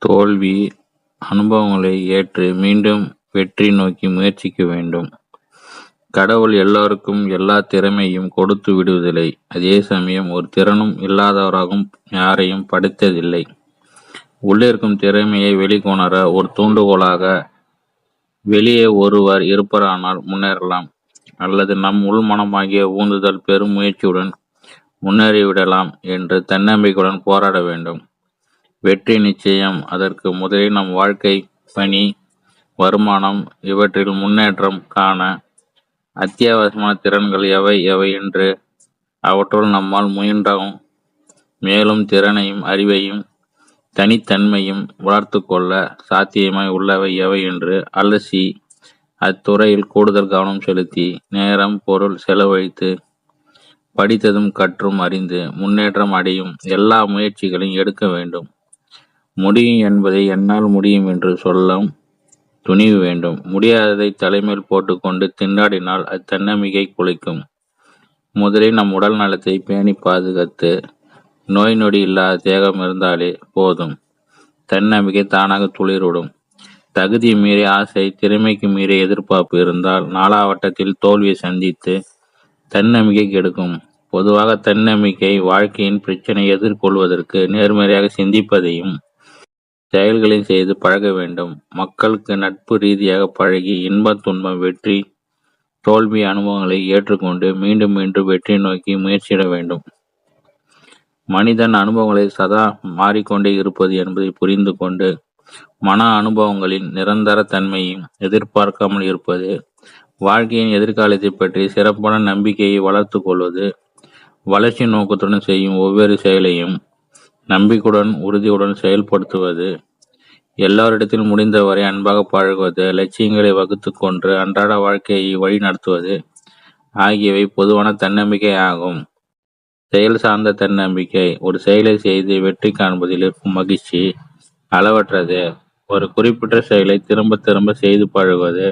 தோல்வி அனுபவங்களை ஏற்று மீண்டும் வெற்றி நோக்கி முயற்சிக்க வேண்டும். கடவுள் எல்லோருக்கும் எல்லா திறமையும் கொடுத்து விடுவதில்லை. அதே சமயம் ஒரு திறனும் இல்லாதவராகவும் யாரையும் படைத்ததில்லை. உள்ளிருக்கும் திறமையை வெளிக்கொணர ஒரு தூண்டுகோலாக வெளியே ஒருவர் இருப்பரானால் முன்னேறலாம், அல்லது நம் உள்மனமாகிய ஊந்துதல் பெரும் முயற்சியுடன் முன்னேறிவிடலாம் என்று தன்னம்பிக்கையுடன் போராட வேண்டும். வெற்றி நிச்சயம். அதற்கு முதலில் நம் வாழ்க்கை, பணி, வருமானம் இவற்றில் முன்னேற்றம் காண அத்தியாவசியமான திறன்கள் எவை எவை என்று அவற்றுள் நம்மால் முயன்றாகும் மேலும் திறனையும் அறிவையும் தனித்தன்மையும் வளர்த்து கொள்ள சாத்தியமாய் உள்ளவை எவை என்று அலசி அத்துறையில் கூடுதல் கவனம் செலுத்தி நேரம் பொருள் செலவழித்து படித்ததும் கற்றும் அறிந்து முன்னேற்றம் அடையும் எல்லா முயற்சிகளையும் எடுக்க வேண்டும். முடியும் என்பதை என்னால் முடியும் என்று சொல்ல துணிவு வேண்டும். முடியாததை தலைமையில் போட்டுக்கொண்டு திண்டாடினால் அது தன்னம்பிக்கை குலைக்கும். முதலில் நம் உடல் நலத்தை பேணி பாதுகாத்து நோய் நொடி இல்லாத தேகம் இருந்தாலே போதும். தன்னம்பிக்கை தானாக துளிர்விடும். தகுதி மீறிய ஆசை, திறமைக்கு மீறிய எதிர்பார்ப்பு இருந்தால் நாளாவட்டத்தில் தோல்வியை சந்தித்து தன்னம்பிக்கை கெடுக்கும். பொதுவாக தன்னம்பிக்கை வாழ்க்கையின் பிரச்சனை எதிர்கொள்வதற்கு நேர்மறையாக சிந்திப்பதையும் செயல்களையும் செய்து பழக வேண்டும். மக்களுக்கு நட்பு ரீதியாக பழகி இன்பம் துன்பம் வெற்றி தோல்வி அனுபவங்களை ஏற்றுக்கொண்டு மீண்டும் மீண்டும் வெற்றி நோக்கி முயற்சியிட வேண்டும். மனிதன் அனுபவங்களை சதா மாறிக்கொண்டே இருப்பது என்பதை புரிந்து கொண்டு மன அனுபவங்களின் நிரந்தர தன்மையும் எதிர்பார்க்காமல் இருப்பது, வாழ்க்கையின் எதிர்காலத்தை பற்றி சிறப்பான நம்பிக்கையை வளர்த்து கொள்வது, வளர்ச்சி நோக்கத்துடன் செய்யும் ஒவ்வொரு செயலையும் நம்பிக்கையுடன் உறுதியுடன் செயல்படுத்துவது, எல்லோரிடத்திலும் முடிந்தவரை அன்பாக பழகுவது, லட்சியங்களை வகுத்து கொண்டு அன்றாட வாழ்க்கையை வழி நடத்துவது ஆகியவை பொதுவான தன்னம்பிக்கை ஆகும். செயல் சார்ந்த தன்னம்பிக்கை ஒரு செயலை செய்து வெற்றி காண்பதில் இருக்கும் மகிழ்ச்சி அளவற்றது. ஒரு குறிப்பிட்ட செயலை திரும்ப திரும்ப செய்து பழகுவது,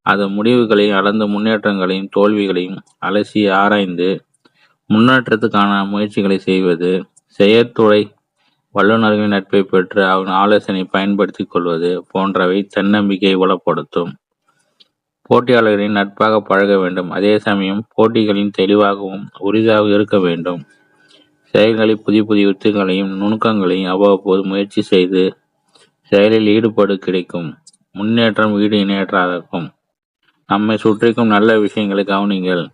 அதன் முடிவுகளையும் அளந்த முன்னேற்றங்களையும் தோல்விகளையும் அலசி ஆராய்ந்து முன்னேற்றத்துக்கான முயற்சிகளை செய்வது, செயற்துறை வல்லுநர்களின் நட்பை பெற்று அவன் ஆலோசனை பயன்படுத்தி கொள்வது போன்றவை தன்னம்பிக்கையை வளப்படுத்தும். போட்டியாளர்களின் நட்பாக பழக வேண்டும். அதே சமயம் போட்டிகளின் தெளிவாகவும் உறுதியாக இருக்க வேண்டும். செயல்களில் புதிய புதிய யுத்திகளையும் நுணுக்கங்களையும் அவ்வப்போது முயற்சி செய்து செயலில் ஈடுபாடு கிடைக்கும். முன்னேற்றம் ஈடு இணையற்றதாகும். நம்மை சுற்றிக்கும் நல்ல விஷயங்களை கவனிங்கள்.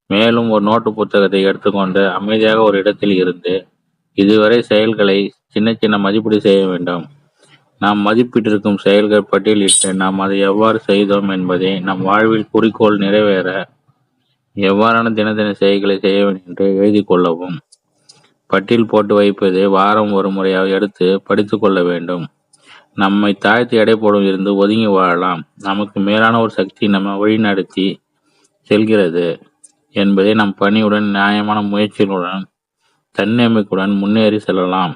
மேலும் ஒரு நோட்டு புத்தகத்தை எடுத்துக்கொண்டு அமைதியாக ஒரு இடத்தில் இருந்து இதுவரை செயல்களை சின்ன சின்ன மதிப்பீடு செய்ய வேண்டும். நாம் மதிப்பிட்டிருக்கும் செயல்கள் பட்டியலிட்டு நாம் அதை எவ்வாறு செய்தோம் என்பதை நம் வாழ்வில் குறிக்கோள் நிறைவேற எவ்வாறான தினதின செயல்களை செய்ய வேண்டும் என்று எழுதி கொள்ளவும். பட்டியல் போட்டு வைப்பது வாரம் ஒரு முறையாக எடுத்து படித்து கொள்ள வேண்டும். நம்மை தாழ்த்தி எடை போடும் இருந்து ஒதுங்கி வாழலாம். நமக்கு மேலான ஒரு சக்தி நம்ம வழிநடத்தி செல்கிறது என்பதை நம் பணியுடன் நியாயமான முயற்சிகளுடன் தன்னம்பிக்கையுடன் முன்னேறி செல்லலாம்.